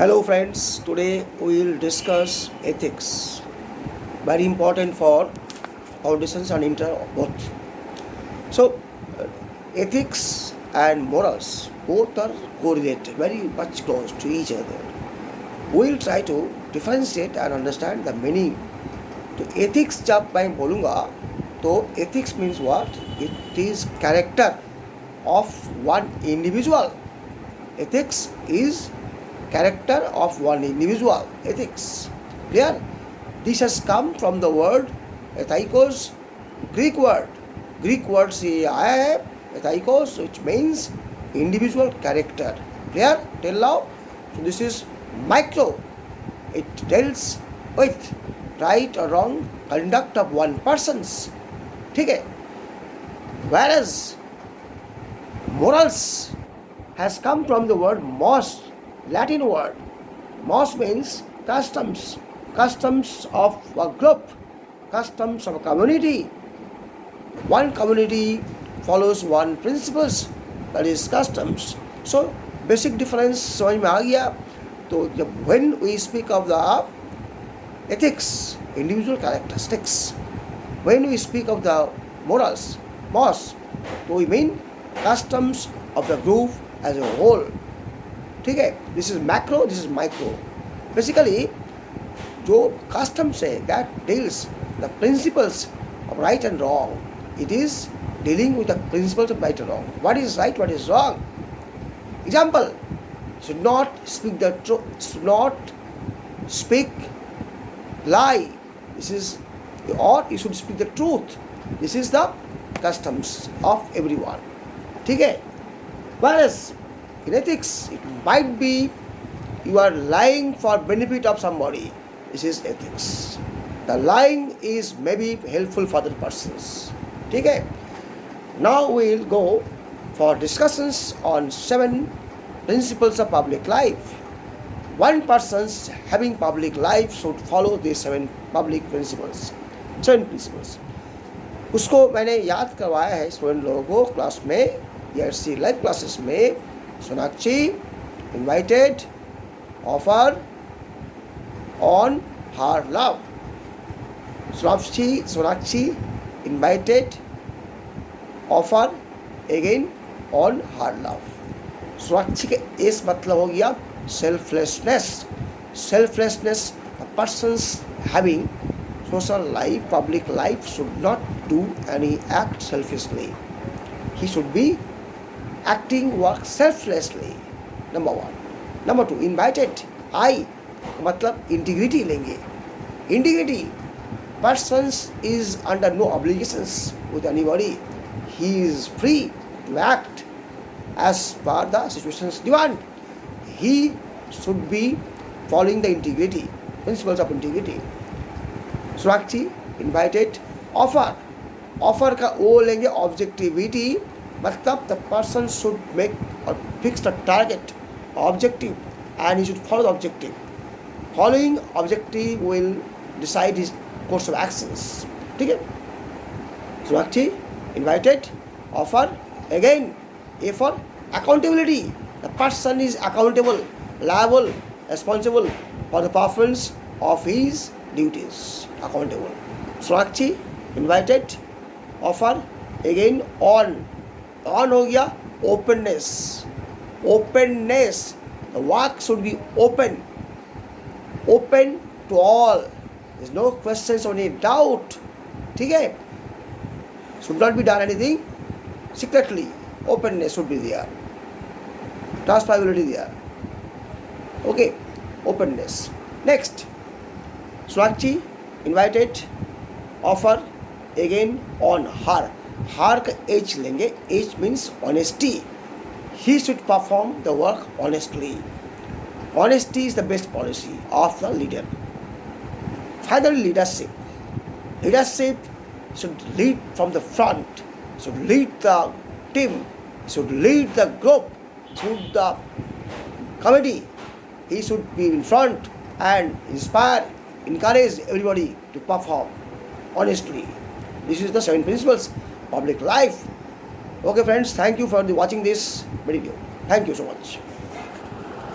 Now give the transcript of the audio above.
Hello friends, today we will discuss ethics. Very important for foundations and inter both. So, ethics and morals both are correlated, very much close to each other. We will try to differentiate and understand the meaning. तो ethics जब मैं बोलूँगा तो ethics means what? It is character of one individual. Ethics is character of one individual. Ethics. Clear? This has come from the word ethikos, Greek word. Greek word CAI, ethikos, which means individual character. Clear? Till now? So this is micro. It deals with right or wrong conduct of one person's. Okay? Whereas morals has come from the word mos, Latin word. Mos means customs, customs of a group, customs of a community. One community follows one principles, that is customs. So basic difference समझ में आ गया. तो जब when we speak of the ethics, individual characteristics, when we speak of the morals, mos, तो we mean customs of the group as a whole. ठीक है, this is macro, this is micro. Basically जो customs है that deals the principles of right and wrong. It is dealing with the principles of right and wrong. What is right, what is wrong. Example, should not speak the truth, should not speak lie. This is, or you should speak the truth. This is the customs of everyone. ठीक है. Whereas in ethics, it might be you are lying for benefit of somebody. This is ethics. The lying is maybe helpful for the persons. ठीक है. Now we will go for discussions on 7 principles of public life. One person's having public life should follow these 7 public principles. 7 principles. उसको मैंने याद करवाया है student लोगों को class में, ERC लाइव क्लासेस में. Sonakshi invited, offer on her love. Sonakshi invited, offer again on her love. Sonakshi के इस मतलब हो गया selflessness. Selflessness, a person's having social life, public life should not do any act selfishly. He should be acting work selflessly. Number 1. Number 2, invited. I मतलब integrity लेंगे. Integrity, persons is under no obligations with anybody. He is free to act as per the situation's demand. He should be following the integrity, principles of integrity. Sonakshi invited, offer. Offer का ओ लेंगे objectivity, मतलब the person should make or fix the target, objective, and he should follow the objective. Following objective will decide his course of actions. ठीक है. Sonakshi invited, offer again. A for accountability. The person is accountable, liable, responsible for the performance of his duties. Accountable. Sonakshi invited, offer again on. On हो गया openness. Openness. The work should be open. Open to all. There is no questions or any doubt. ठीक है. Should not be done anything secretly. Openness should be there. Transferability there. Okay. Openness. Next. Sonakshi invited, offer again on her. Her का H लेंगे. H means honesty. He should perform the work honestly. Honesty is the best policy of the leader. Finally, leadership. Leadership should lead from the front, should lead the team, should lead the group, should the committee. He should be in front and inspire, encourage everybody to perform honestly. This is the 7 principles public life. Okay friends, thank you for watching this video. Thank you so much.